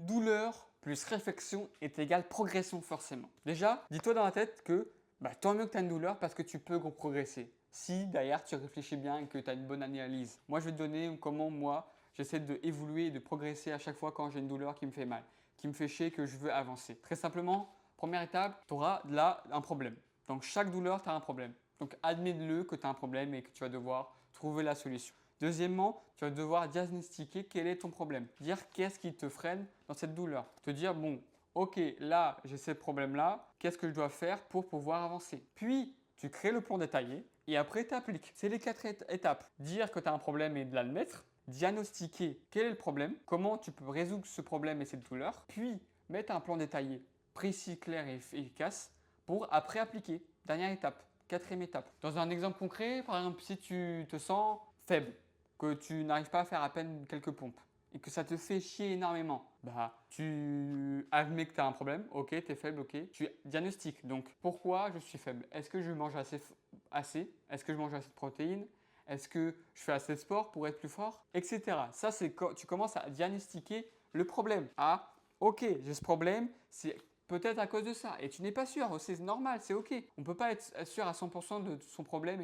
douleur plus réflexion est égale progression forcément. Déjà, dis-toi dans la tête que tant mieux que tu as une douleur parce que tu peux progresser. Si derrière tu réfléchis bien et que tu as une bonne analyse. Moi, je vais te donner comment moi, j'essaie d'évoluer et de progresser à chaque fois quand j'ai une douleur qui me fait mal, qui me fait chier, que je veux avancer. Très simplement, première étape, tu auras là un problème. Donc chaque douleur, tu as un problème. Donc admets-le que tu as un problème et que tu vas devoir trouver la solution. Deuxièmement, tu vas devoir diagnostiquer quel est ton problème. Dire qu'est-ce qui te freine dans cette douleur. Te dire, bon, ok, là, j'ai ce problème-là, qu'est-ce que je dois faire pour pouvoir avancer? Puis, tu crées le plan détaillé et après, tu appliques. C'est les 4 étapes. Dire que tu as un problème et de l'admettre. Diagnostiquer quel est le problème, comment tu peux résoudre ce problème et cette douleur. Puis, mettre un plan détaillé, précis, clair et efficace pour après appliquer. Dernière étape. Quatrième étape. Dans un exemple concret, par exemple, si tu te sens faible, que tu n'arrives pas à faire à peine quelques pompes et que ça te fait chier énormément, tu admets que tu as un problème, ok, tu es faible, ok, tu diagnostiques. Donc, pourquoi je suis faible? Est-ce que je mange assez? Est-ce que je mange assez de protéines? Est-ce que je fais assez de sport pour être plus fort? Etc. Ça, c'est quand tu commences à diagnostiquer le problème. Ah, ok, j'ai ce problème, c'est peut-être à cause de ça. Et tu n'es pas sûr, c'est normal, c'est ok. On ne peut pas être sûr à 100% de son problème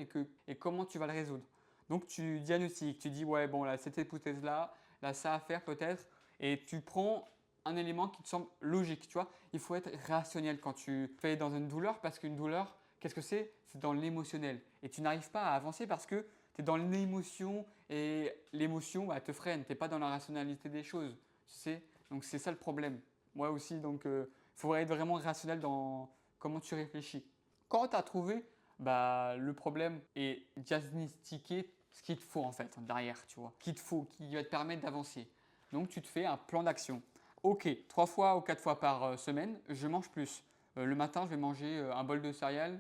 et comment tu vas le résoudre. Donc tu diagnostiques, tu dis ouais bon là cette hypothèse-là, là ça à faire peut-être, et tu prends un élément qui te semble logique, tu vois. Il faut être rationnel quand tu fais dans une douleur parce qu'une douleur, qu'est-ce que c'est? C'est dans l'émotionnel. Et tu n'arrives pas à avancer parce que tu es dans l'émotion et l'émotion te freine, tu n'es pas dans la rationalité des choses, tu sais. Donc c'est ça le problème. Moi aussi, donc il faudrait être vraiment rationnel dans comment tu réfléchis. Quand tu as trouvé le problème et diagnostiquer ce qu'il te faut en fait derrière, tu vois, qu'il te faut, qui va te permettre d'avancer. Donc tu te fais un plan d'action. Ok, 3 fois ou 4 fois par semaine, je mange plus. Le matin, je vais manger un bol de céréales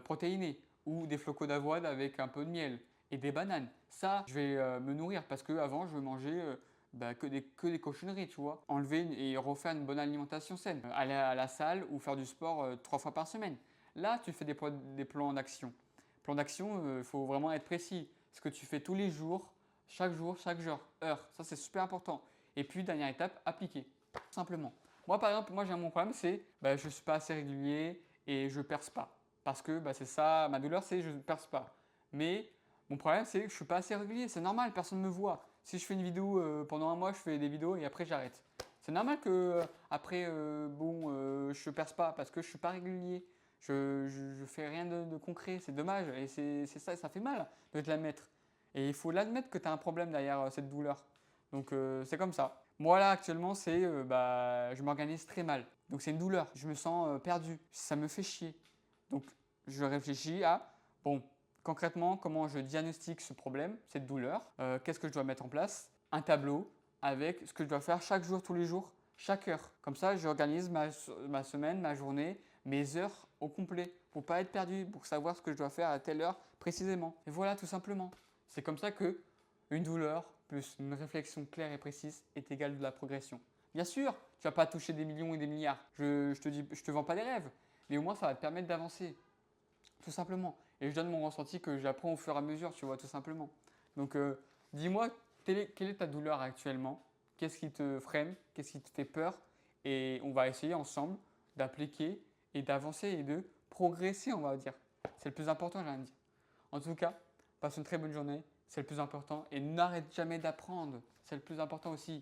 protéinées ou des flocos d'avoine avec un peu de miel et des bananes. Ça, je vais me nourrir parce qu'avant, je mangeais que des cochonneries, tu vois. Enlever et refaire une bonne alimentation saine. Aller à la salle ou faire du sport 3 fois par semaine. Là, tu fais des plans d'action. Plan d'action, il faut vraiment être précis. Ce que tu fais tous les jours, chaque jour, heure. Ça, c'est super important. Et puis, dernière étape, appliquer. Simplement. Moi, par exemple, j'ai mon problème, c'est je ne suis pas assez régulier et je ne perce pas. Parce que c'est ça, ma douleur, c'est je ne perce pas. Mais mon problème, c'est que je ne suis pas assez régulier. C'est normal, personne ne me voit. Si je fais une vidéo pendant un mois, je fais des vidéos et après, j'arrête. C'est normal que après, je ne perce pas parce que je ne suis pas régulier. Je fais rien de concret, c'est dommage et c'est ça, ça fait mal de te l'admettre. Et il faut l'admettre que tu as un problème derrière cette douleur. Donc c'est comme ça. Moi là actuellement je m'organise très mal. Donc c'est une douleur, je me sens perdu, ça me fait chier. Donc je réfléchis à, bon, concrètement comment je diagnostique ce problème, cette douleur, qu'est-ce que je dois mettre en place, un tableau avec ce que je dois faire chaque jour, tous les jours, chaque heure. Comme ça, j'organise ma semaine, ma journée, mes heures au complet pour pas être perdu, pour savoir ce que je dois faire à telle heure précisément. Et voilà, tout simplement. C'est comme ça que une douleur plus une réflexion claire et précise est égale de la progression. Bien sûr, tu vas pas toucher des millions et des milliards. Je te vends pas des rêves, mais au moins ça va te permettre d'avancer, tout simplement. Et je donne mon ressenti que j'apprends au fur et à mesure, tu vois, tout simplement. Donc, dis-moi, quelle est ta douleur actuellement? Qu'est-ce qui te freine? Qu'est-ce qui te fait peur? Et on va essayer ensemble d'appliquer et d'avancer et de progresser, on va dire. C'est le plus important, j'ai envie de dire. En tout cas, passe une très bonne journée, c'est le plus important. Et n'arrête jamais d'apprendre, c'est le plus important aussi.